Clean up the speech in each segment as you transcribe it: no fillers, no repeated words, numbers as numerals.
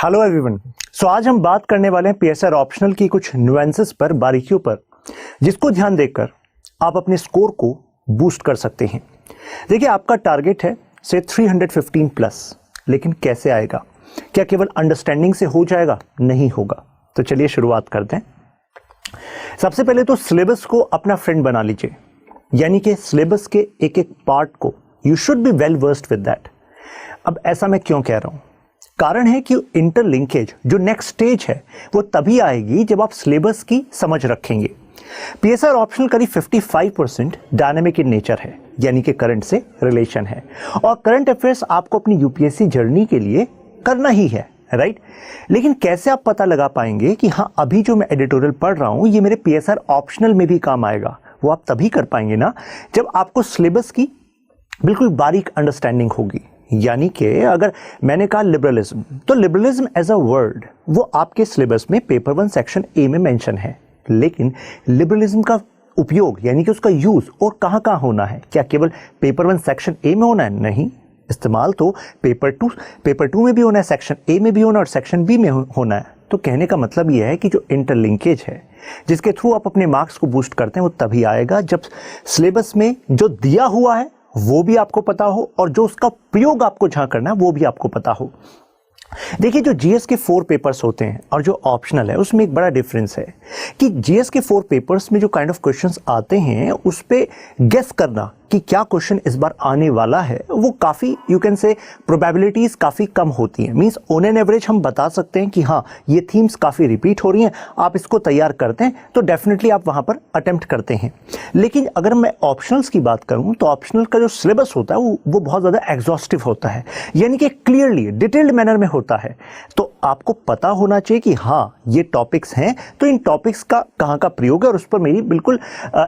Hello everyone. सो आज हम बात करने वाले हैं पीएसआर ऑप्शनल की कुछ नुएंसेस पर, बारीकियों पर, जिसको ध्यान देकर आप अपने स्कोर को बूस्ट कर सकते हैं। देखिए, आपका टारगेट है से 315 प्लस, लेकिन कैसे आएगा? क्या केवल अंडरस्टैंडिंग से हो जाएगा? नहीं होगा। तो चलिए शुरुआत करते हैं। सबसे पहले तो सिलेबस को अपना फ्रेंड बना लीजिए, यानी कि सिलेबस के एक एक पार्ट को you should be well versed with that. अब ऐसा मैं क्यों कह रहा हूं? कारण है कि इंटरलिंकेज जो नेक्स्ट स्टेज है वो तभी आएगी जब आप सिलेबस की समझ रखेंगे। पीएसआर ऑप्शनल करीब 55% डायनामिक इन नेचर है, यानी कि करंट से रिलेशन है, और करंट अफेयर्स आपको अपनी यूपीएससी जर्नी के लिए करना ही है, राइट? लेकिन कैसे आप पता लगा पाएंगे कि हाँ, अभी जो मैं एडिटोरियल पढ़ रहा हूं ये मेरे पीएसआर ऑप्शनल में भी काम आएगा? वो आप तभी कर पाएंगे ना जब आपको सिलेबस की बिल्कुल बारीक अंडरस्टैंडिंग होगी। यानी कि अगर मैंने कहा लिबरलिज्म, तो लिबरलिज्म एज अ वर्ड वो आपके सिलेबस में पेपर 1 सेक्शन ए में मेंशन है, लेकिन लिबरलिज्म का उपयोग यानी कि उसका यूज और कहां कहां होना है? क्या केवल पेपर 1 सेक्शन ए में होना है? नहीं, इस्तेमाल तो पेपर 2 में भी होना है, सेक्शन ए में भी होना है और सेक्शन बी में होना है। तो कहने का मतलब यह है कि जो इंटरलिंकेज है जिसके थ्रू आप अपने मार्क्स को बूस्ट करते हैं वो तभी आएगा जब सिलेबस में जो दिया हुआ है वो भी आपको पता हो और जो उसका प्रयोग आपको जहां करना है वो भी आपको पता हो। देखिए, जो जीएस के 4 पेपर्स होते हैं और जो ऑप्शनल है उसमें एक बड़ा डिफरेंस है कि जीएस के 4 पेपर्स में जो काइंड ऑफ क्वेश्चंस आते हैं उस पे गेस करना कि क्या क्वेश्चन इस बार आने वाला है वो काफ़ी, यू कैन से, प्रोबेबिलिटीज़ काफ़ी कम होती हैं। मींस ऑन एन एवरेज हम बता सकते हैं कि हाँ, ये थीम्स काफ़ी रिपीट हो रही हैं, आप इसको तैयार करते हैं तो डेफिनेटली आप वहाँ पर अटेम्प्ट करते हैं। लेकिन अगर मैं ऑप्शनल्स की बात करूँ तो ऑप्शनल का जो सिलेबस होता है वो बहुत ज़्यादा एग्जॉस्टिव होता है, यानी कि क्लियरली डिटेल्ड मैनर में होता है। तो आपको पता होना चाहिए कि हाँ, ये टॉपिक्स हैं तो इन टॉपिक्स का कहाँ का प्रयोग है और उस पर मेरी बिल्कुल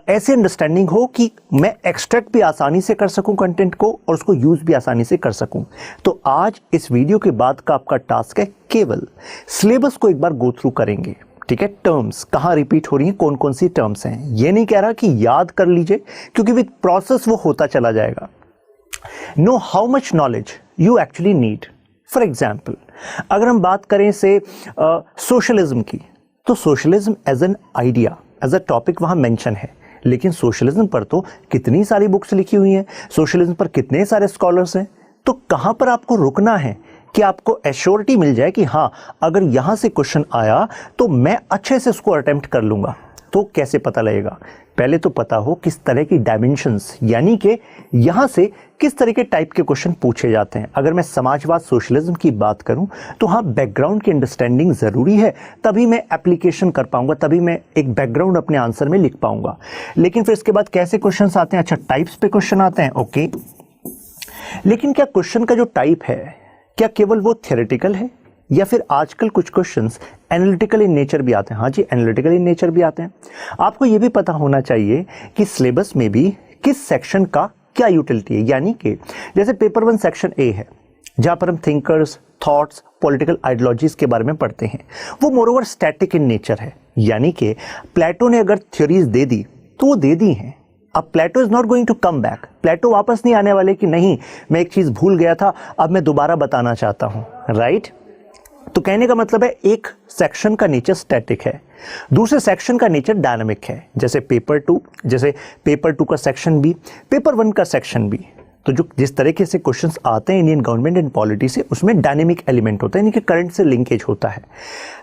ऐसी अंडरस्टैंडिंग हो कि मैं एक्सट्रैक्ट भी आसानी से कर सकूं कंटेंट को और उसको यूज भी आसानी से कर सकूं। तो आज इस वीडियो के बाद का आपका टास्क है केवल सिलेबस को एक बार गो थ्रू करेंगे, ठीक है? टर्म्स कहां रिपीट हो रही हैं, कौन कौन सी टर्म्स हैं, ये नहीं कह रहा कि याद कर लीजिए, क्योंकि विद प्रोसेस वो होता चला जाएगा। Know how much knowledge you actually need. For example, अगर हम बात करें से सोशलिज्म की, तो socialism as an idea, as a topic वहां मेंशन है, लेकिन सोशलिज्म पर तो कितनी सारी बुक्स लिखी हुई हैं, सोशलिज्म पर कितने सारे स्कॉलर्स हैं। तो कहां पर आपको रुकना है कि आपको एश्योरिटी मिल जाए कि हाँ, अगर यहां से क्वेश्चन आया तो मैं अच्छे से उसको अटेम्प्ट कर लूंगा? तो कैसे पता लगेगा? पहले तो पता हो किस तरह की डायमेंशंस, यानी कि यहां से किस तरह के टाइप के क्वेश्चन पूछे जाते हैं। अगर मैं समाजवाद सोशलिज्म की बात करूं तो हाँ, बैकग्राउंड की अंडरस्टैंडिंग जरूरी है, तभी मैं एप्लीकेशन कर पाऊंगा, तभी मैं एक बैकग्राउंड अपने आंसर में लिख पाऊंगा। लेकिन फिर इसके बाद कैसे क्वेश्चन आते हैं? अच्छा, टाइप्स पे क्वेश्चन आते हैं, ओके। लेकिन क्या क्वेश्चन का जो टाइप है क्या केवल वो थियोरेटिकल है या फिर आजकल कुछ क्वेश्चंस एनालिटिकल इन नेचर भी आते हैं? हाँ जी, एनालिटिकल इन नेचर भी आते हैं। आपको ये भी पता होना चाहिए कि सिलेबस में भी किस सेक्शन का क्या यूटिलिटी है, यानी कि जैसे पेपर 1 सेक्शन ए है जहां पर हम थिंकर्स, थॉट्स, पॉलिटिकल आइडियोलॉजीज के बारे में पढ़ते हैं, वो मोरओवर स्टैटिक इन नेचर है, यानी कि प्लेटो ने अगर थ्योरीज दे दी तो वो दे दी हैं। अब Plato is not going to come back, Plato वापस नहीं आने वाले कि नहीं, मैं एक चीज भूल गया था, अब मैं दोबारा बताना चाहता हूं, राइट? तो कहने का मतलब है एक सेक्शन का नेचर स्टैटिक है, दूसरे सेक्शन का नेचर डायनामिक है। जैसे पेपर 2 का सेक्शन बी, पेपर 1 का सेक्शन बी। तो जो जिस तरीके से क्वेश्चंस आते हैं इंडियन गवर्नमेंट एंड पॉलिटी से, उसमें डायनेमिक एलिमेंट होता है, यानी कि करंट से लिंकेज होता है।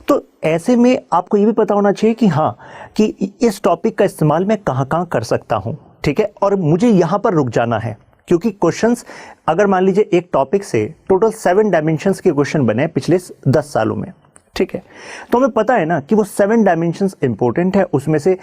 तो ऐसे में आपको ये भी पता होना चाहिए कि हाँ, कि इस टॉपिक का इस्तेमाल मैं कहाँ कहाँ कर सकता हूँ, ठीक है, और मुझे यहाँ पर रुक जाना है। क्योंकि क्वेश्चंस, अगर मान लीजिए एक टॉपिक से टोटल 7 डायमेंशंस के क्वेश्चन बने पिछले 10 सालों में, ठीक है, तो हमें पता है ना कि वो 7 डायमेंशंस इंपॉर्टेंट है, उसमें से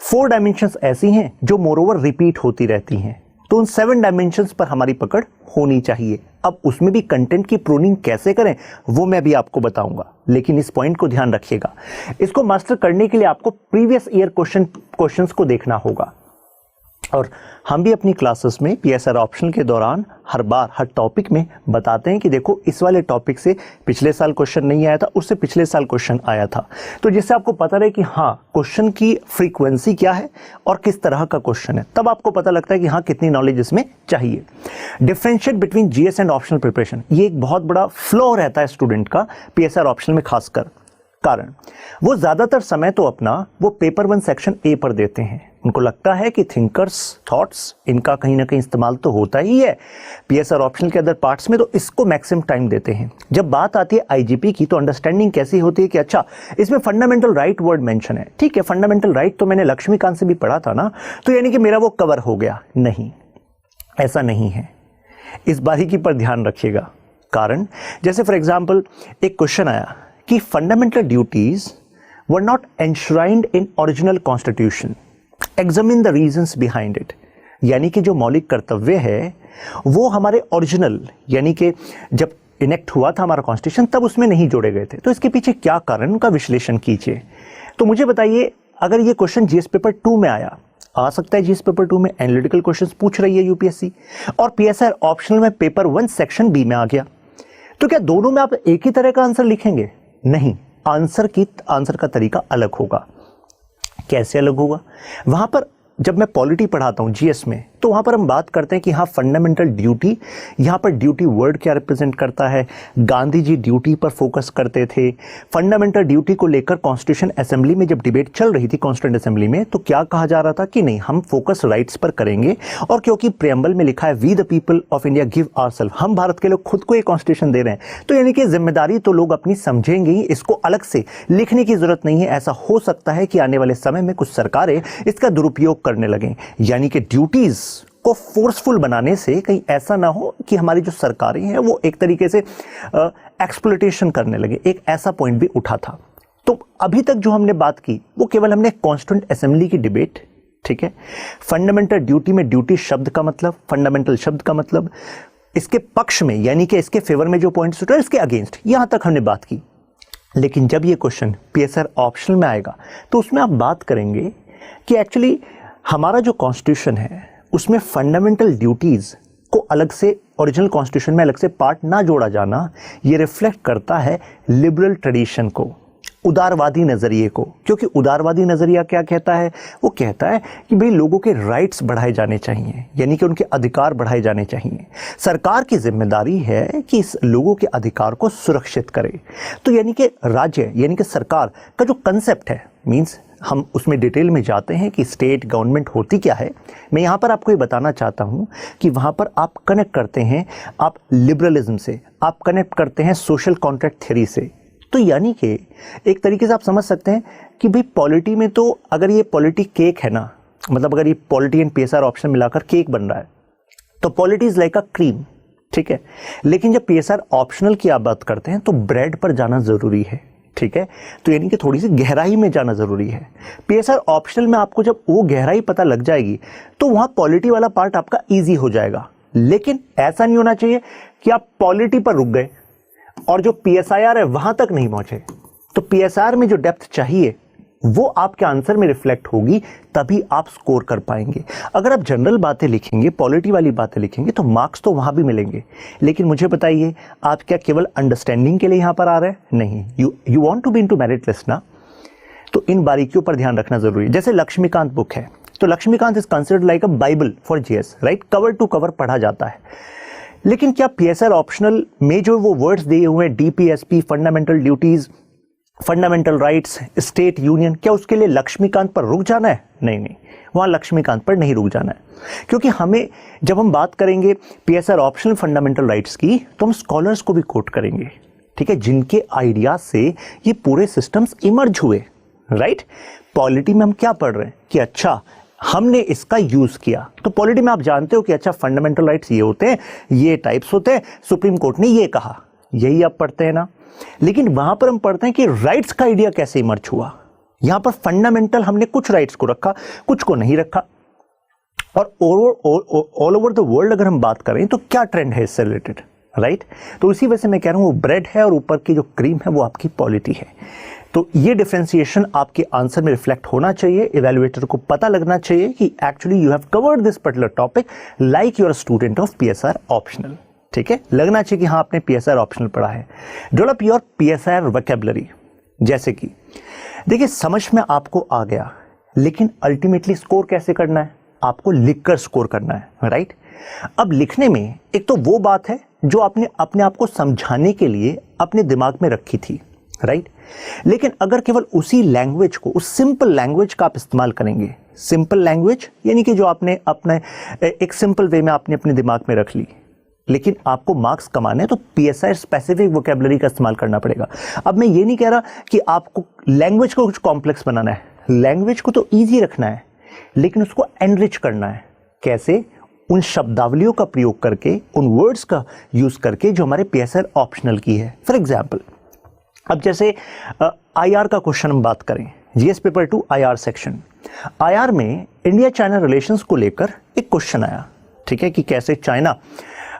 4 डायमेंशंस ऐसी हैं जो मोरओवर रिपीट होती रहती हैं। तो उन 7 डायमेंशंस पर हमारी पकड़ होनी चाहिए। अब उसमें भी कंटेंट की प्रूनिंग कैसे करें वो मैं भी आपको बताऊंगा, लेकिन इस पॉइंट को ध्यान रखिएगा, इसको मास्टर करने के लिए आपको प्रीवियस ईयर क्वेश्चंस को देखना होगा। और हम भी अपनी क्लासेस में पीएसआर ऑप्शनल के दौरान हर बार हर टॉपिक में बताते हैं कि देखो इस वाले टॉपिक से पिछले साल क्वेश्चन नहीं आया था, उससे पिछले साल क्वेश्चन आया था, तो जिससे आपको पता रहे कि हाँ क्वेश्चन की फ्रीक्वेंसी क्या है और किस तरह का क्वेश्चन है, तब आपको पता लगता है कि हाँ कितनी नॉलेज इसमें चाहिए। Differentiate between GS and optional preparation, ये एक बहुत बड़ा फ्लॉ रहता है स्टूडेंट का पीएसआर ऑप्शनल में, खासकर कारण वो ज्यादातर समय तो अपना वो पेपर 1 सेक्शन ए पर देते हैं। उनको लगता है कि थिंकर्स थॉट्स इनका कहीं ना कहीं इस्तेमाल तो होता ही है पीएसआर ऑप्शनल के अदर पार्ट्स में, तो इसको मैक्सिमम टाइम देते हैं। जब बात आती है आईजीपी की तो अंडरस्टैंडिंग कैसी होती है कि अच्छा इसमें फंडामेंटल राइट वर्ड मेंशन है, ठीक है फंडामेंटल राइट तो मैंने लक्ष्मीकांत से भी पढ़ा था ना, तो यानी कि मेरा वो कवर हो गया। नहीं, ऐसा नहीं है, इस बारीकी पर ध्यान रखिएगा। कारण जैसे फॉर एग्जाम्पल एक क्वेश्चन आया कि fundamental duties were not enshrined in original constitution, examine the reasons behind it, यानी कि जो मौलिक कर्तव्य है वो हमारे ओरिजिनल यानी कि जब इनेक्ट हुआ था हमारा कॉन्स्टिट्यूशन तब उसमें नहीं जोड़े गए थे, तो इसके पीछे क्या कारण, उनका विश्लेषण कीजिए। तो मुझे बताइए अगर ये क्वेश्चन जीएस पेपर 2 में आया, आ सकता है जीएस पेपर 2 में एनालिटिकल क्वेश्चंस पूछ रही है यूपीएससी, और पीएसआर ऑप्शनल में पेपर 1 सेक्शन बी में आ गया, तो क्या दोनों में आप एक ही तरह का आंसर लिखेंगे? नहीं, आंसर का तरीका अलग होगा। कैसे अलग होगा? वहां पर जब मैं पॉलिटी पढ़ाता हूं जीएस में, तो वहां पर हम बात करते हैं कि हाँ फंडामेंटल ड्यूटी, यहां पर ड्यूटी वर्ड क्या रिप्रेजेंट करता है, गांधी जी ड्यूटी पर फोकस करते थे। फंडामेंटल ड्यूटी को लेकर कॉन्स्टिट्यूशन असेंबली में जब डिबेट चल रही थी कॉन्स्टिट्यूंट असेंबली में, तो क्या कहा जा रहा था कि नहीं हम फोकस राइट्स पर करेंगे, और क्योंकि प्रेम्बल में लिखा है we the people of India give ourselves, हम भारत के लोग खुद को ये कॉन्स्टिट्यूशन दे रहे हैं, तो यानी कि जिम्मेदारी तो लोग अपनी समझेंगे ही, इसको अलग से लिखने की जरूरत नहीं है। ऐसा हो सकता है कि आने वाले समय में कुछ सरकारें इसका दुरुपयोग करने लगें, यानी कि ड्यूटीज को फोर्सफुल बनाने से कहीं ऐसा ना हो कि हमारी जो सरकारें हैं वो एक तरीके से एक्सप्लॉयटेशन करने लगे। एक ऐसा पॉइंट भी उठा था। तो अभी तक जो हमने बात की वो केवल हमने कॉन्स्टिट्यूएंट असेंबली की डिबेट, ठीक है, फंडामेंटल ड्यूटी में ड्यूटी शब्द का मतलब, फंडामेंटल शब्द का मतलब, इसके पक्ष में यानी कि इसके फेवर में जो पॉइंट्स उठे इसके अगेंस्ट, यहां तक हमने बात की। लेकिन जब ये क्वेश्चन पीएसआर ऑप्शनल में आएगा तो उसमें आप बात करेंगे कि एक्चुअली हमारा जो कॉन्स्टिट्यूशन है उसमें फंडामेंटल ड्यूटीज को अलग से ओरिजिनल कॉन्स्टिट्यूशन में अलग से पार्ट ना जोड़ा जाना, ये रिफ्लेक्ट करता है लिबरल ट्रेडिशन को, उदारवादी नजरिए को। क्योंकि उदारवादी नजरिया क्या कहता है? वो कहता है कि भाई लोगों के राइट्स बढ़ाए जाने चाहिए, यानी कि उनके अधिकार बढ़ाए जाने चाहिए। सरकार की जिम्मेदारी है कि इस लोगों के अधिकार को सुरक्षित करे। तो यानी कि राज्य यानी कि सरकार का जो कंसेप्ट है, मीन्स हम उसमें डिटेल में जाते हैं कि स्टेट गवर्नमेंट होती क्या है। मैं यहाँ पर आपको ये बताना चाहता हूँ कि वहाँ पर आप कनेक्ट करते हैं आप लिबरलिज्म से, आप कनेक्ट करते हैं सोशल कॉन्ट्रैक्ट थ्योरी से। तो यानी कि एक तरीके से आप समझ सकते हैं कि भाई पॉलिटी में तो अगर ये पॉलिटी केक है ना, मतलब अगर ये पॉलिटी एंड पीएसआर ऑप्शन मिलाकर केक बन रहा है तो polity is like a cream, ठीक है। लेकिन जब पीएसआर ऑप्शनल की आप बात करते हैं तो ब्रेड पर जाना जरूरी है, ठीक है। तो यानी कि थोड़ी सी गहराई में जाना जरूरी है। पीएसआर ऑप्शनल में आपको जब वो गहराई पता लग जाएगी तो वहां पॉलिटी वाला पार्ट आपका इजी हो जाएगा। लेकिन ऐसा नहीं होना चाहिए कि आप पॉलिटी पर रुक गए और जो पीएसआईआर है वहां तक नहीं पहुंचे। तो पीएसआर में जो डेप्थ चाहिए वो आपके आंसर में रिफ्लेक्ट होगी, तभी आप स्कोर कर पाएंगे। अगर आप जनरल बातें लिखेंगे, पॉलिटी वाली बातें लिखेंगे तो मार्क्स तो वहां भी मिलेंगे। लेकिन मुझे बताइए, आप क्या केवल अंडरस्टैंडिंग के लिए यहां पर आ रहे हैं? नहीं, you want to be into merit list ना। तो इन बारीकियों पर ध्यान रखना जरूरी है। जैसे लक्ष्मीकांत बुक है, तो Laxmikanth is considered like a bible for GS, right? Cover to cover पढ़ा जाता है। लेकिन क्या पीएसआर ऑप्शनल में जो वो वर्ड्स दिए हुए हैं, DPSP, fundamental duties, fundamental rights, state union, क्या उसके लिए लक्ष्मीकांत पर रुक जाना है? नहीं नहीं, वहां लक्ष्मीकांत पर नहीं रुक जाना है। क्योंकि हमें जब हम बात करेंगे पीएसआर ऑप्शनल फंडामेंटल राइट्स की तो हम स्कॉलर्स को भी कोट करेंगे, ठीक है, जिनके आइडिया से ये पूरे सिस्टम्स इमर्ज हुए, राइट? पॉलिटी में हम क्या पढ़ रहे हैं कि अच्छा हमने इसका यूज किया। तो पॉलिटी में आप जानते हो कि अच्छा फंडामेंटल राइट्स ये होते हैं, ये टाइप्स होते हैं, सुप्रीम कोर्ट ने ये कहा, यही आप पढ़ते हैं ना। लेकिन वहां पर हम पढ़ते हैं कि राइट्स का आइडिया कैसे इमर्ज हुआ। यहां पर फंडामेंटल हमने कुछ राइट्स को रखा, कुछ को नहीं रखा। और ऑल ओवर द वर्ल्ड अगर हम बात करें तो क्या ट्रेंड है इससे रिलेटेड, राइट? तो इसी वजह से मैं कह रहा हूं वो ब्रेड है और ऊपर की जो क्रीम है वो आपकी पॉलिटी है। तो ये डिफरेंशिएशन आपके आंसर में रिफ्लेक्ट होना चाहिए, इवैल्यूएटर को पता लगना चाहिए कि actually you have covered this particular topic like your student of PSR optional. ठीक है, लगना चाहिए कि हाँ आपने पीएसआर ऑप्शनल पढ़ा है। डेवलप योर पीएसआर वोकैबुलरी, जैसे कि देखिए समझ में आपको आ गया, लेकिन अल्टीमेटली स्कोर कैसे करना है, आपको लिखकर स्कोर करना है, राइट। अब लिखने में एक तो वो बात है जो आपने अपने आप को समझाने के लिए अपने दिमाग में रखी थी, राइट। लेकिन अगर केवल उसी लैंग्वेज को, उस सिंपल लैंग्वेज का आप इस्तेमाल करेंगे, सिंपल लैंग्वेज यानी कि जो आपने अपने एक सिंपल वे में आपने अपने दिमाग में रख ली, लेकिन आपको मार्क्स कमाने हैं तो पीएसआर स्पेसिफिक वोकैबुलरी का इस्तेमाल करना पड़ेगा। अब मैं ये नहीं कह रहा कि आपको लैंग्वेज को कुछ कॉम्प्लेक्स बनाना है, लैंग्वेज को तो ईजी रखना है, लेकिन उसको एनरिच करना है। कैसे? उन शब्दावलियों का प्रयोग करके, उन वर्ड्स का यूज करके जो हमारे पीएसआर ऑप्शनल की है। फॉर एग्जाम्पल, अब जैसे आईआर का क्वेश्चन हम बात करें, GS paper 2 IR section. IR में इंडिया चाइना रिलेशंस को लेकर एक क्वेश्चन आया, ठीक है, कि कैसे चाइना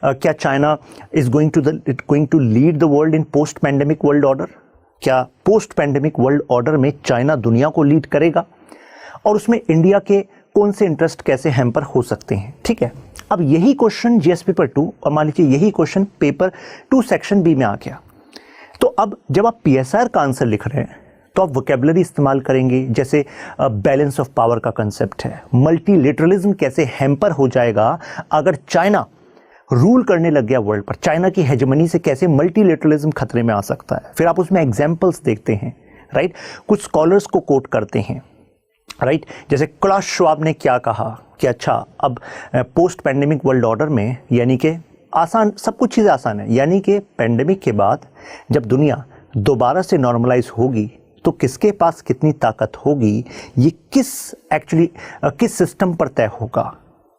क्या China is going to lead the world in post pandemic world order? क्या पोस्ट पैंडेमिक वर्ल्ड ऑर्डर में चाइना दुनिया को लीड करेगा? और उसमें इंडिया के कौन से इंटरेस्ट कैसे हैम्पर हो सकते हैं? ठीक है, अब यही क्वेश्चन जीएस पेपर 2 और मान लीजिए यही क्वेश्चन पेपर 2 सेक्शन बी में आ गया। तो अब जब आप पीएसआर का आंसर लिख रहे हैं तो आप वोकैबुलरी इस्तेमाल करेंगे, जैसे बैलेंस ऑफ पावर का कंसेप्ट है, मल्टीलेटरलिज्म कैसे हैम्पर हो जाएगा अगर चाइना रूल करने लग गया वर्ल्ड पर, चाइना की हेजेमनी से कैसे मल्टीलेटरलिज्म खतरे में आ सकता है। फिर आप उसमें एग्जाम्पल्स देखते हैं, राइट, कुछ स्कॉलर्स को कोट करते हैं, राइट, जैसे क्लास श्वाब ने क्या कहा कि अच्छा अब पोस्ट पैंडेमिक वर्ल्ड ऑर्डर में, यानी कि आसान, सब कुछ चीज़ें आसान है, यानी कि पैंडेमिक के बाद जब दुनिया दोबारा से नॉर्मलाइज होगी तो किसके पास कितनी ताकत होगी, ये किस सिस्टम पर तय होगा।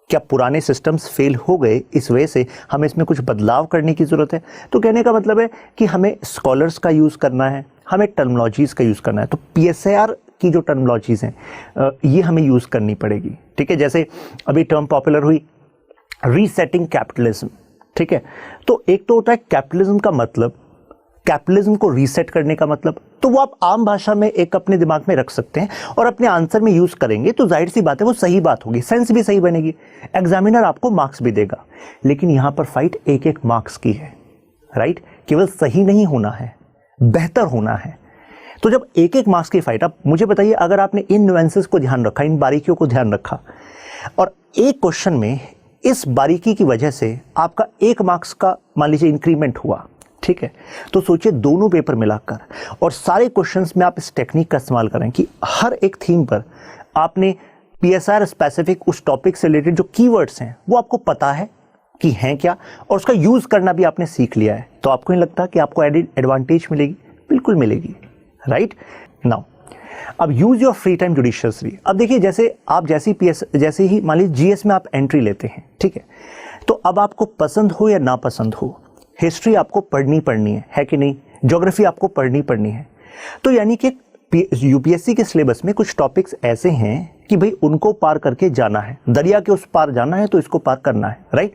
क्या पुराने सिस्टम्स फेल हो गए, इस वजह से हमें इसमें कुछ बदलाव करने की ज़रूरत है? तो कहने का मतलब है कि हमें स्कॉलर्स का यूज़ करना है, हमें टर्मिनोलॉजीज़ का यूज़ करना है। तो पीएसआर की जो टर्मिनोलॉजीज़ हैं ये हमें यूज़ करनी पड़ेगी, ठीक है। जैसे अभी टर्म पॉपुलर हुई रीसेटिंग कैपिटलिज्म, ठीक है। तो एक तो होता है कैपिटलिज्म का मतलब, कैपिटलिज्म को रीसेट करने का मतलब, तो वो आप आम भाषा में एक अपने दिमाग में रख सकते हैं और अपने आंसर में यूज करेंगे तो जाहिर सी बात है वो सही बात होगी, सेंस भी सही बनेगी, एग्जामिनर आपको मार्क्स भी देगा। लेकिन यहां पर फाइट एक एक मार्क्स की है, राइट। केवल सही नहीं होना है, बेहतर होना है। तो जब एक एक मार्क्स की फाइट, अब मुझे बताइए, अगर आपने इन नुएंसेस को ध्यान रखा, इन बारीकियों को ध्यान रखा और एक क्वेश्चन में इस बारीकी की वजह से आपका 1 मार्क्स का मान लीजिए इंक्रीमेंट हुआ, ठीक है, तो सोचिए दोनों पेपर मिलाकर और सारे क्वेश्चंस में आप इस टेक्निक का इस्तेमाल करें कि हर एक थीम पर आपने पीएसआर स्पेसिफिक उस टॉपिक से रिलेटेड जो कीवर्ड्स हैं वो आपको पता है कि हैं क्या, और उसका यूज करना भी आपने सीख लिया है। तो आपको नहीं लगता कि आपको एडिड एडवांटेज मिलेगी? बिल्कुल मिलेगी, राइट। नाउ अब use your free time judiciously. अब देखिए, जैसे ही मान लीजिए जीएस में आप एंट्री लेते हैं, ठीक है, तो अब आपको पसंद हो या ना पसंद हो, हिस्ट्री आपको पढ़नी है कि नहीं, ज्योग्राफी आपको पढ़नी है। तो यानी कि यूपीएससी के सिलेबस में कुछ टॉपिक्स ऐसे हैं कि भाई उनको पार करके जाना है, दरिया के उस पार जाना है तो इसको पार करना है, राइट।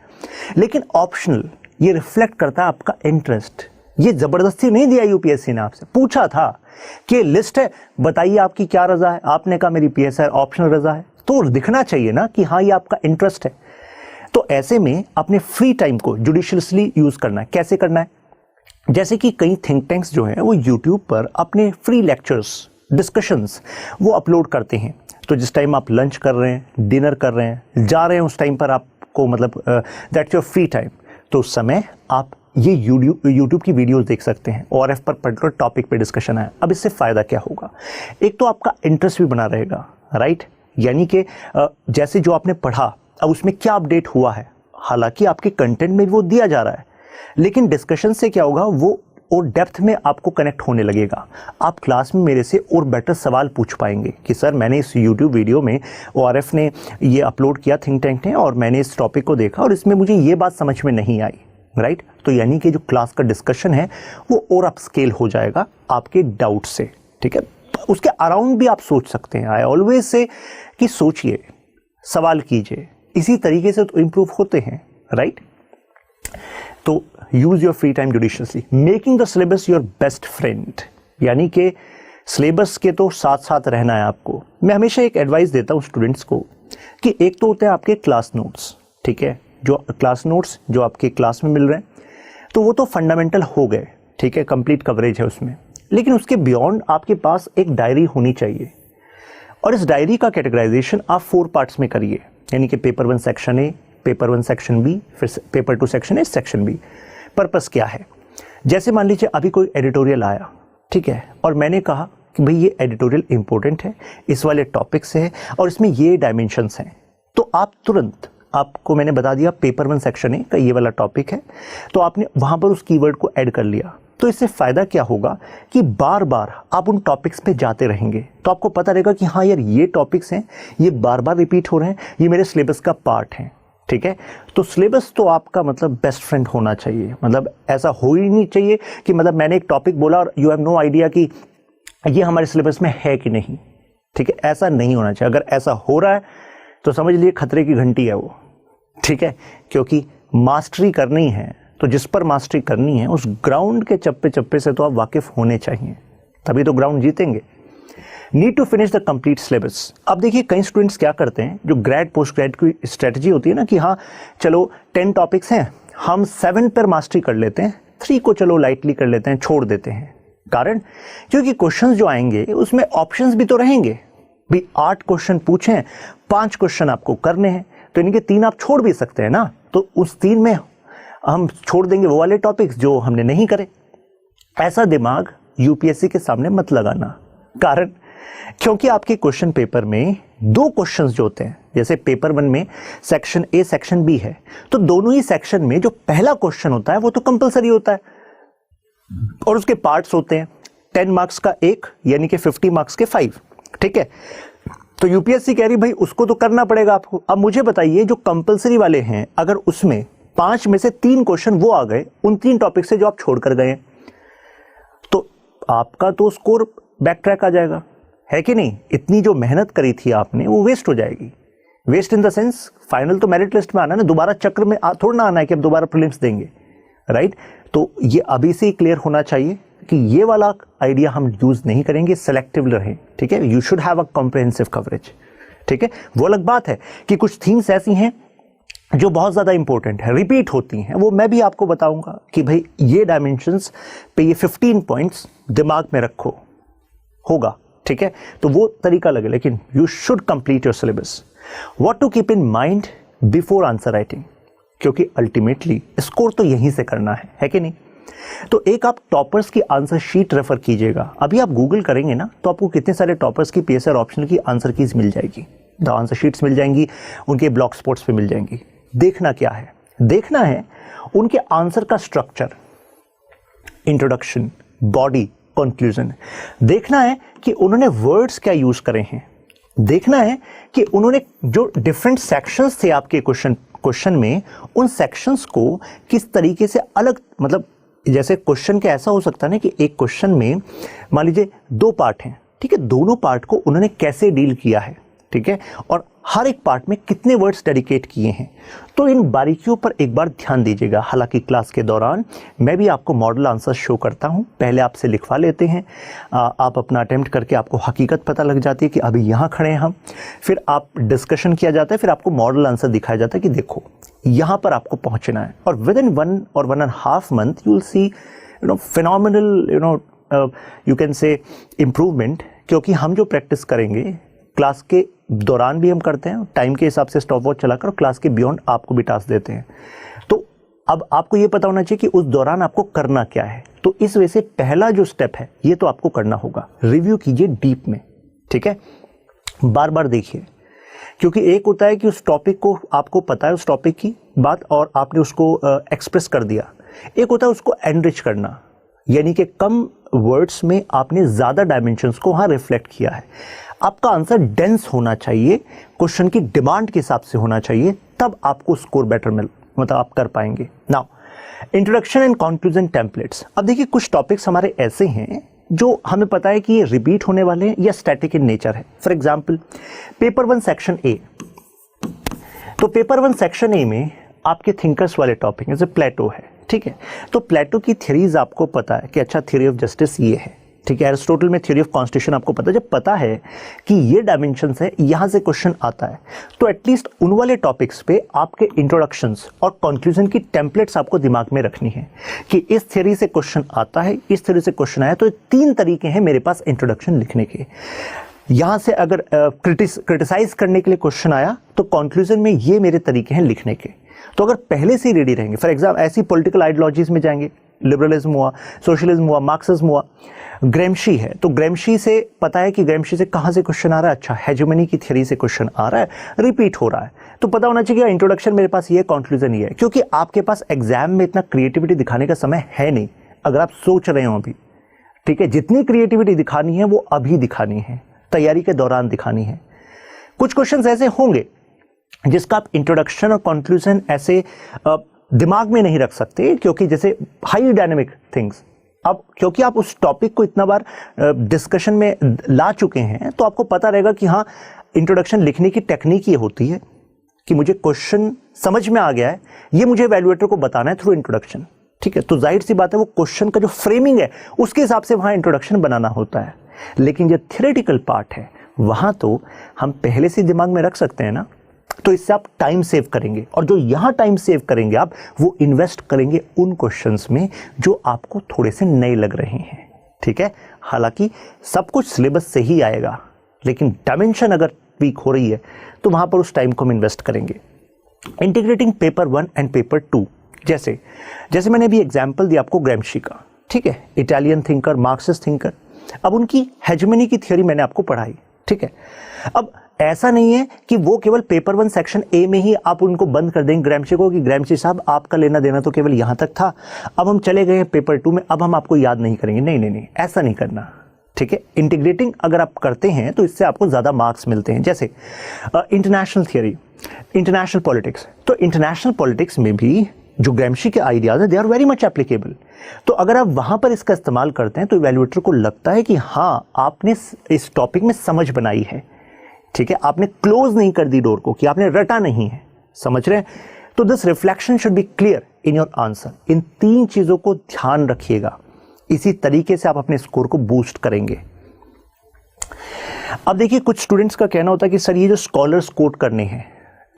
लेकिन ऑप्शनल ये रिफ्लेक्ट करता है आपका इंटरेस्ट। ये जबरदस्ती नहीं दिया यूपीएससी ने, आपसे पूछा था कि लिस्ट है, बताइए आपकी क्या रजा है, आपने कहा मेरी पीएसआर ऑप्शनल रजा है, तो दिखना चाहिए ना कि हाँ ये आपका इंटरेस्ट है। तो ऐसे में अपने फ्री टाइम को जुडिशियसली यूज करना है। कैसे करना है? जैसे कि कई थिंक टैंक्स जो हैं वो यूट्यूब पर अपने फ्री लेक्चर्स, डिस्कशंस वो अपलोड करते हैं। तो जिस टाइम आप लंच कर रहे हैं, डिनर कर रहे हैं, जा रहे हैं, उस टाइम पर आपको मतलब दैट्स योर फ्री टाइम, तो उस समय आप ये यूट्यूब की वीडियोस देख सकते हैं। ORF पर पर्टिकुलर टॉपिक पे डिस्कशन है। अब इससे फ़ायदा क्या होगा? एक तो आपका इंटरेस्ट भी बना रहेगा, राइट, यानी कि जैसे जो आपने पढ़ा अब उसमें क्या अपडेट हुआ है, हालांकि आपके कंटेंट में वो दिया जा रहा है, लेकिन डिस्कशन से क्या होगा, वो और डेप्थ में आपको कनेक्ट होने लगेगा। आप क्लास में मेरे से और बेटर सवाल पूछ पाएंगे कि सर मैंने इस यूट्यूब वीडियो में ORF ने ये अपलोड किया, थिंक टैंक ने, और मैंने इस टॉपिक को देखा और इसमें मुझे ये बात समझ में नहीं आई, राइट। तो यानी कि जो क्लास का डिस्कशन है वो और अपस्केल हो जाएगा आपके डाउट से, ठीक है। उसके अराउंड भी आप सोच सकते हैं। आई ऑलवेज से कि सोचिए, सवाल कीजिए, इसी तरीके से तो इंप्रूव होते हैं, राइट। तो use your free time judiciously, making the syllabus your best friend, यानी कि सिलेबस के तो साथ साथ रहना है आपको। मैं हमेशा एक एडवाइस देता हूँ स्टूडेंट्स को कि एक तो होते हैं आपके क्लास नोट्स, ठीक है, जो क्लास नोट्स जो आपके क्लास में मिल रहे हैं तो वो तो फंडामेंटल हो गए, ठीक है, कंप्लीट कवरेज है उसमें। लेकिन उसके बियॉन्ड आपके पास एक डायरी होनी चाहिए, और इस डायरी का कैटेगराइजेशन आप 4 पार्ट्स में करिए, यानी कि paper 1 section A, paper 1 section B, फिर paper 2 section A, section B. Purpose क्या है? जैसे मान लीजिए अभी कोई एडिटोरियल आया, ठीक है, और मैंने कहा कि भाई ये एडिटोरियल इंपॉर्टेंट है, इस वाले टॉपिक से है और इसमें ये डायमेंशंस हैं, तो आप तुरंत, आपको मैंने बता दिया पेपर 1 सेक्शन ए का ये वाला टॉपिक है, तो आपने वहाँ पर उस कीवर्ड को ऐड कर लिया। तो इससे फ़ायदा क्या होगा कि बार बार आप उन टॉपिक्स पे जाते रहेंगे, तो आपको पता रहेगा कि हाँ यार ये टॉपिक्स हैं, ये बार बार रिपीट हो रहे हैं, ये मेरे सिलेबस का पार्ट है, ठीक है। तो सिलेबस तो आपका मतलब बेस्ट फ्रेंड होना चाहिए, मतलब ऐसा हो ही नहीं चाहिए कि मतलब मैंने एक टॉपिक बोला और यू हैव नो आइडिया कि ये हमारे सिलेबस में है कि नहीं, ठीक है, ऐसा नहीं होना चाहिए। अगर ऐसा हो रहा है तो समझ लीजिए खतरे की घंटी है वो, ठीक है, क्योंकि मास्टरी करनी है तो जिस पर मास्टरी करनी है उस ग्राउंड के चप्पे चप्पे से तो आप वाकिफ होने चाहिए, तभी तो ग्राउंड जीतेंगे। Need to finish the complete syllabus. अब देखिए कई स्टूडेंट्स क्या करते हैं, जो ग्रेड पोस्ट ग्रेड की स्ट्रेटजी होती है ना कि हाँ चलो 10 टॉपिक्स हैं, हम 7 पर मास्टरी कर लेते हैं, 3 को चलो लाइटली कर लेते हैं, छोड़ देते हैं। कारण क्योंकि क्वेश्चंस जो आएंगे उसमें ऑप्शंस भी तो रहेंगे, भी 8 क्वेश्चन पूछे, 5 क्वेश्चन आपको करने हैं, तो इनके 3 आप छोड़ भी सकते हैं ना, तो उस 3 में हम छोड़ देंगे वो वाले टॉपिक्स जो हमने नहीं करे। ऐसा दिमाग यूपीएससी के सामने मत लगाना। कारण क्योंकि आपके क्वेश्चन पेपर में 2 क्वेश्चंस जो होते हैं, जैसे पेपर 1 में सेक्शन ए सेक्शन बी है, तो दोनों ही सेक्शन में जो पहला क्वेश्चन होता है वो तो कंपलसरी होता है, और उसके पार्ट्स होते हैं 10 मार्क्स का 1, यानी कि 50 मार्क्स के 5, ठीक है। तो यूपीएससी कह रही भाई उसको तो करना पड़ेगा आपको। अब मुझे बताइए जो कंपलसरी वाले हैं, अगर उसमें 5 में से 3 क्वेश्चन वो आ गए उन 3 टॉपिक से जो आप छोड़ कर गए, तो आपका तो स्कोर बैक ट्रैक आ जाएगा, है कि नहीं? इतनी जो मेहनत करी थी आपने वो वेस्ट हो जाएगी। Waste in the sense final तो मेरिट लिस्ट में आना है ना, दोबारा चक्र में थोड़ा ना आना है कि अब दोबारा प्रीलिम्स देंगे, राइट। तो ये अभी से ही क्लियर होना चाहिए कि ये वाला आइडिया हम यूज नहीं करेंगे, सेलेक्टिव रहें, ठीक है। You should have a comprehensive coverage, ठीक है। वो अलग बात है कि कुछ थीम्स ऐसी हैं जो बहुत ज़्यादा इंपॉर्टेंट है, रिपीट होती हैं, वो मैं भी आपको बताऊंगा कि भाई ये डायमेंशंस पे ये 15 पॉइंट्स दिमाग में रखो, होगा, ठीक है। तो वो तरीका लगे, लेकिन you should complete your syllabus. What to keep in mind before answer writing, क्योंकि अल्टीमेटली स्कोर तो यहीं से करना है कि नहीं। तो एक आप टॉपर्स की आंसर शीट रेफर कीजिएगा। अभी आप गूगल करेंगे ना तो आपको कितने सारे टॉपर्स की पीएसआर ऑप्शनल की आंसर कीज मिल जाएगी, द आंसर शीट्स मिल जाएंगी, उनके ब्लॉग स्पॉट्स पे मिल जाएंगी। देखना क्या है? देखना है उनके आंसर का स्ट्रक्चर, इंट्रोडक्शन, बॉडी, कंक्लूजन। देखना है कि उन्होंने वर्ड्स क्या यूज करे हैं। देखना है कि उन्होंने जो डिफरेंट सेक्शंस थे आपके क्वेश्चन में, उन सेक्शंस को किस तरीके से अलग, मतलब जैसे क्वेश्चन के ऐसा हो सकता है ना कि एक क्वेश्चन में मान लीजिए 2 पार्ट हैं, ठीक है, दोनों पार्ट को उन्होंने कैसे डील किया है, ठीक है, और हर एक पार्ट में कितने वर्ड्स डेडिकेट किए हैं। तो इन बारीकियों पर एक बार ध्यान दीजिएगा। हालांकि क्लास के दौरान मैं भी आपको मॉडल आंसर शो करता हूं, पहले आपसे लिखवा लेते हैं, आप अपना अटेम्प्ट करके आपको हकीकत पता लग जाती है कि अभी यहाँ खड़े हैं हम, फिर आप डिस्कशन किया जाता है, फिर आपको मॉडल आंसर दिखाया जाता है कि देखो यहाँ पर आपको पहुँचना है, और विद इन 1 और 1.5 month you will see phenomenal you can say improvement. क्योंकि हम जो प्रैक्टिस करेंगे क्लास के दौरान भी हम करते हैं, टाइम के हिसाब से स्टॉप वॉच चलाकर, और क्लास के बियॉन्ड आपको भी टास्क देते हैं। तो अब आपको ये पता होना चाहिए कि उस दौरान आपको करना क्या है। तो इस वजह से पहला जो स्टेप है ये तो आपको करना होगा, रिव्यू कीजिए डीप में, ठीक है, बार बार देखिए। क्योंकि एक होता है कि उस टॉपिक को आपको पता है, उस टॉपिक की बात, और आपने उसको एक्सप्रेस कर दिया। एक होता है उसको एनरिच करना, यानी कि कम वर्ड्स में आपने ज़्यादा डायमेंशंस को वहाँ रिफ्लेक्ट किया है। आपका आंसर डेंस होना चाहिए, क्वेश्चन की डिमांड के हिसाब से होना चाहिए, तब आपको स्कोर बेटर मतलब आप कर पाएंगे। Now introduction and conclusion templates. अब देखिए कुछ टॉपिक्स हमारे ऐसे हैं जो हमें पता है कि ये रिपीट होने वाले हैं या स्टैटिक इन नेचर है। फॉर एग्जाम्पल पेपर 1 सेक्शन ए, तो पेपर 1 सेक्शन ए में आपके थिंकर्स वाले टॉपिक जैसे प्लेटो है, ठीक है। तो प्लेटो की थ्योरीज आपको पता है कि अच्छा थ्योरी ऑफ जस्टिस ये है, ठीक है, एरिस्टोटल में थ्योरी ऑफ कॉन्स्टिट्यूशन आपको पता है, जब पता है कि ये डायमेंशंस है, यहां से क्वेश्चन आता है, तो एटलीस्ट उन वाले टॉपिक्स पे आपके इंट्रोडक्शंस और कंक्लूजन की टेम्पलेट्स आपको दिमाग में रखनी है कि इस थ्योरी से क्वेश्चन आता है, इस थ्योरी से क्वेश्चन आया, तो 3 तरीके हैं मेरे पास इंट्रोडक्शन लिखने के। यहां से अगर क्रिटिसाइज करने के लिए क्वेश्चन आया तो कंक्लूजन में ये मेरे तरीके हैं लिखने के। तो अगर पहले से रेडी रहेंगे, फॉर एग्जाम्पल ऐसी पॉलिटिकल आइडियोलॉजीज में जाएंगे, लिबरलिज्म हुआ, सोशलिज्म हुआ, मार्क्सिज्म हुआ, ग्रेम्शी है, तो ग्रेम्शी से पता है कि ग्रेम्शी से कहां से क्वेश्चन आ रहा है, अच्छा हेजेमनी की थ्योरी से क्वेश्चन आ रहा है, रिपीट हो रहा है, तो पता होना चाहिए इंट्रोडक्शन मेरे पास ये, कंक्लूजन ये है। क्योंकि आपके पास एग्जाम में इतना क्रिएटिविटी दिखाने का समय है नहीं, अगर आप सोच रहे हो अभी, ठीक है, जितनी क्रिएटिविटी दिखानी है वो अभी दिखानी है, तैयारी के दौरान दिखानी है। कुछ क्वेश्चंस ऐसे होंगे जिसका आप इंट्रोडक्शन और कंक्लूजन ऐसे दिमाग में नहीं रख सकते, क्योंकि जैसे हाई डायनेमिक थिंग्स, अब क्योंकि आप उस टॉपिक को इतना बार डिस्कशन में ला चुके हैं, तो आपको पता रहेगा कि हाँ, इंट्रोडक्शन लिखने की टेक्निक ये होती है कि मुझे क्वेश्चन समझ में आ गया है, ये मुझे इवैल्यूएटर को बताना है थ्रू इंट्रोडक्शन, ठीक है। तो जाहिर सी बात है वो क्वेश्चन का जो फ्रेमिंग है उसके हिसाब से वहां इंट्रोडक्शन बनाना होता है। लेकिन जो थ्योरेटिकल पार्ट है वहां तो हम पहले से दिमाग में रख सकते हैं ना, तो इससे आप टाइम सेव करेंगे, और जो यहां टाइम सेव करेंगे आप, वो इन्वेस्ट करेंगे उन क्वेश्चंस में जो आपको थोड़े से नए लग रहे हैं, ठीक है। हालांकि सब कुछ सिलेबस से ही आएगा, लेकिन डायमेंशन अगर वीक हो रही है तो वहां पर उस टाइम को हम इन्वेस्ट करेंगे। इंटीग्रेटिंग पेपर 1 एंड पेपर 2, जैसे मैंने अभी एग्जाम्पल दिया आपको ग्रेम्शी का, ठीक है, इटालियन थिंकर, मार्क्सिस्ट थिंकर। अब उनकी हेजेमनी की थ्योरी मैंने आपको पढ़ाई, ठीक है। अब ऐसा नहीं है कि वो केवल पेपर 1 सेक्शन ए में ही आप उनको बंद कर देंगे ग्रेम्शी को, कि ग्रेम्शी साहब आपका लेना देना तो केवल यहां तक था, अब हम चले गए हैं पेपर 2 में, अब हम आपको याद नहीं करेंगे। नहीं, ऐसा नहीं करना, ठीक है। इंटीग्रेटिंग अगर आप करते हैं तो इससे आपको ज्यादा मार्क्स मिलते हैं। जैसे इंटरनेशनल थ्योरी, इंटरनेशनल पॉलिटिक्स, तो इंटरनेशनल पॉलिटिक्स में भी जो ग्रेम्शी के आइडियाज है, they are very much applicable. तो अगर आप वहां पर इसका इस्तेमाल करते हैं तो इवैल्यूएटर को लगता है कि हाँ, आपने इस टॉपिक में समझ बनाई है, ठीक है, आपने क्लोज नहीं कर दी डोर को, कि आपने रटा नहीं है, समझ रहे हैं। तो this reflection should be clear in your answer. इन 3 चीजों को ध्यान रखिएगा, इसी तरीके से आप अपने स्कोर को बूस्ट करेंगे। अब देखिए, कुछ स्टूडेंट्स का कहना होता है कि सर ये जो स्कॉलर्स कोट करने हैं,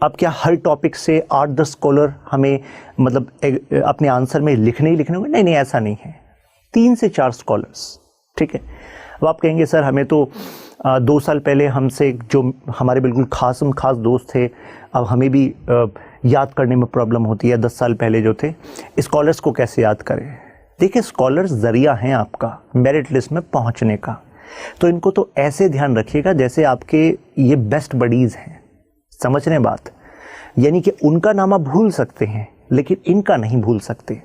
अब क्या हर टॉपिक से 8-10 स्कॉलर हमें मतलब अपने आंसर में लिखने ही लिखने होंगे? नहीं, ऐसा नहीं है, 3 से 4 स्कॉलर्स, ठीक है। अब आप कहेंगे सर हमें तो 2 साल पहले हमसे जो हमारे बिल्कुल खास दोस्त थे, अब हमें भी याद करने में प्रॉब्लम होती है, 10 साल पहले जो थे, स्कॉलर्स को कैसे याद करें? देखिए, स्कॉलर्स जरिया हैं आपका मेरिट लिस्ट में पहुंचने का, तो इनको तो ऐसे ध्यान रखिएगा जैसे आपके ये बेस्ट बडीज हैं, समझ रहे हैं बात? यानी कि उनका नाम आप भूल सकते हैं लेकिन इनका नहीं भूल सकते।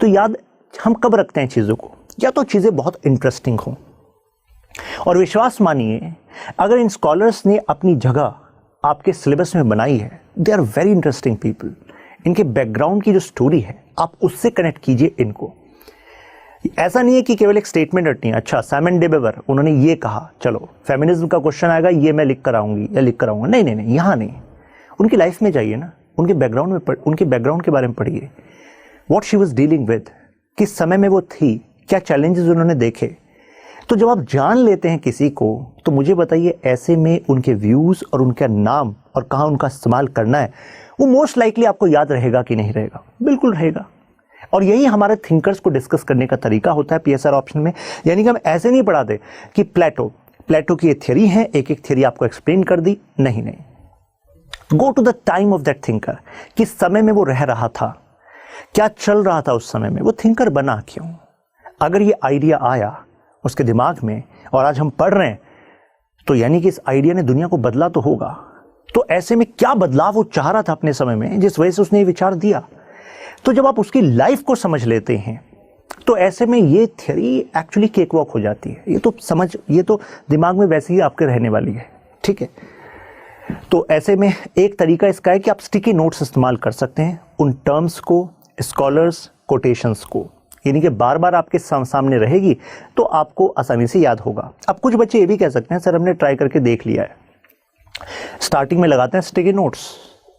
तो याद हम कब रखते हैं चीज़ों को? या तो चीज़ें बहुत इंटरेस्टिंग हों, और विश्वास मानिए अगर इन स्कॉलर्स ने अपनी जगह आपके सिलेबस में बनाई है, they are very interesting people. इनके बैकग्राउंड की जो स्टोरी है आप उससे कनेक्ट कीजिए इनको। ऐसा नहीं है कि केवल एक स्टेटमेंट रटनी है, अच्छा साइमन डे बेवर उन्होंने ये कहा, चलो फेमिनिज्म का क्वेश्चन आएगा, ये मैं लिख कर आऊंगी या लिख कर आऊंगा। नहीं, यहाँ नहीं, उनकी लाइफ में जाइए ना, उनके बैकग्राउंड में उनके बैकग्राउंड के बारे में पढ़िए, what she was dealing with, किस समय में वो थी, क्या चैलेंजेस उन्होंने देखे। तो जब आप जान लेते हैं किसी को, तो मुझे बताइए ऐसे में उनके व्यूज और उनका नाम और कहाँ उनका इस्तेमाल करना है, वो मोस्ट लाइकली आपको याद रहेगा कि नहीं रहेगा? बिल्कुल रहेगा। और यही हमारे थिंकर्स को डिस्कस करने का तरीका होता है पीएसआर ऑप्शन में। यानी कि हम ऐसे नहीं पढ़ाते कि प्लेटो की ये थ्योरी है, एक एक थ्योरी आपको एक्सप्लेन कर दी, नहीं, go to the time of that thinker, किस समय में वो रह रहा था, क्या चल रहा था उस समय में, वो थिंकर बना क्यों। अगर ये आइडिया आया उसके दिमाग में और आज हम पढ़ रहे हैं, तो यानी कि इस आइडिया ने दुनिया को बदला तो होगा। तो ऐसे में क्या बदलाव वो चाह रहा था अपने समय में जिस वजह से उसने ये विचार दिया। तो जब आप उसकी लाइफ को समझ लेते हैं तो ऐसे में ये थ्योरी एक्चुअली केक वॉक हो जाती है। ये तो दिमाग में वैसे ही आपके रहने वाली है, ठीक है। तो ऐसे में एक तरीका इसका है कि आप स्टिकी नोट्स इस्तेमाल कर सकते हैं उन टर्म्स को, स्कॉलर्स, कोटेशंस को, यानी कि बार बार आपके सामने रहेगी तो आपको आसानी से याद होगा। अब कुछ बच्चे ये भी कह सकते हैं सर हमने ट्राई करके देख लिया है, स्टार्टिंग में लगाते हैं स्टिकी नोट्स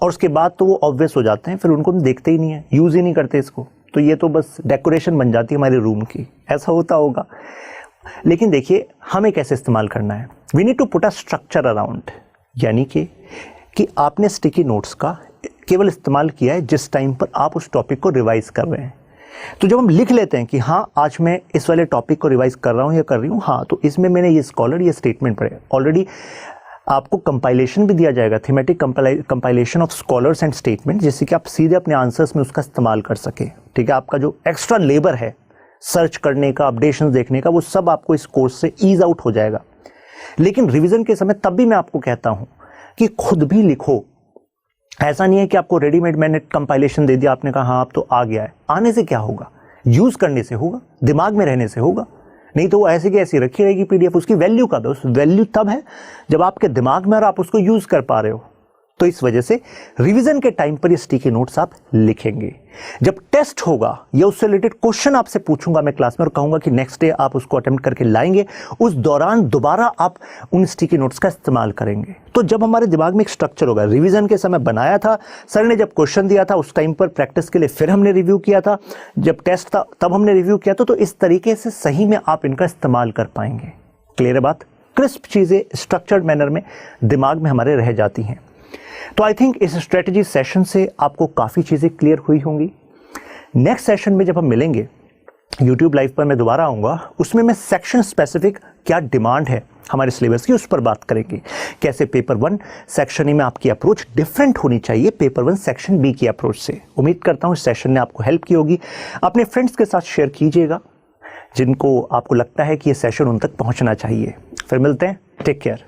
और उसके बाद तो वो ऑब्वियस हो जाते हैं, फिर उनको हम देखते ही नहीं है, यूज ही नहीं करते इसको, तो ये तो बस डेकोरेशन बन जाती है हमारे रूम की, ऐसा होता होगा। लेकिन देखिए हमें कैसे इस्तेमाल करना है। We need to put a structure around, यानी कि आपने स्टिकी नोट्स का केवल इस्तेमाल किया है जिस टाइम पर आप उस टॉपिक को रिवाइज कर रहे हैं। तो जब हम लिख लेते हैं कि हाँ आज मैं इस वाले टॉपिक को रिवाइज कर रहा हूँ या कर रही हूँ, हाँ तो इसमें मैंने ये स्कॉलर ये स्टेटमेंट पढ़े, ऑलरेडी आपको कंपाइलेशन भी दिया जाएगा, thematic compilation of scholars and statement, जिससे कि आप सीधे अपने आंसर्स में उसका इस्तेमाल कर सके। ठीक है, आपका जो एक्स्ट्रा लेबर है सर्च करने का, अपडेशन देखने का, वो सब आपको इस कोर्स से ईज आउट हो जाएगा। लेकिन रिवीजन के समय तब भी मैं आपको कहता हूं कि खुद भी लिखो। ऐसा नहीं है कि आपको रेडीमेड मैंने कंपाइलेशन दे दिया, आपने कहा हाँ अब तो आ गया है। आने से क्या होगा? यूज करने से होगा, दिमाग में रहने से होगा। नहीं तो वो ऐसी की ऐसी रखी रहेगी पीडीएफ। उसकी वैल्यू कब है? उस वैल्यू तब है जब आपके दिमाग में और आप उसको यूज कर पा रहे हो। तो इस वजह से रिवीजन के टाइम पर ये स्टिकी नोट्स आप लिखेंगे। जब टेस्ट होगा या उससे रिलेटेड क्वेश्चन आपसे पूछूंगा मैं क्लास में और कहूंगा कि नेक्स्ट डे आप उसको अटेम्प्ट करके लाएंगे, उस दौरान दोबारा आप उन स्टिकी नोट्स का इस्तेमाल करेंगे। तो जब हमारे दिमाग में एक स्ट्रक्चर होगा, रिवीजन के समय बनाया था, सर ने जब क्वेश्चन दिया था उस टाइम पर प्रैक्टिस के लिए फिर हमने रिव्यू किया था, जब टेस्ट था तब हमने रिव्यू किया था, तो इस तरीके से सही में आप इनका इस्तेमाल कर पाएंगे। क्लियर है बात? क्रिस्प चीजें स्ट्रक्चर्ड मैनर में दिमाग में हमारे रह जाती हैं। तो आई थिंक इस स्ट्रेटजी सेशन से आपको काफ़ी चीज़ें क्लियर हुई होंगी। नेक्स्ट सेशन में जब हम मिलेंगे YouTube लाइव पर, मैं दोबारा आऊँगा, उसमें मैं सेक्शन स्पेसिफिक क्या डिमांड है हमारे सिलेबस की उस पर बात करेंगे। कैसे पेपर 1 सेक्शन ए में आपकी अप्रोच डिफरेंट होनी चाहिए पेपर 1 सेक्शन बी की अप्रोच से। उम्मीद करता हूँ इस सेशन ने आपको हेल्प की होगी। अपने फ्रेंड्स के साथ शेयर कीजिएगा जिनको आपको लगता है कि ये सेशन उन तक पहुँचना चाहिए। फिर मिलते हैं, टेक केयर।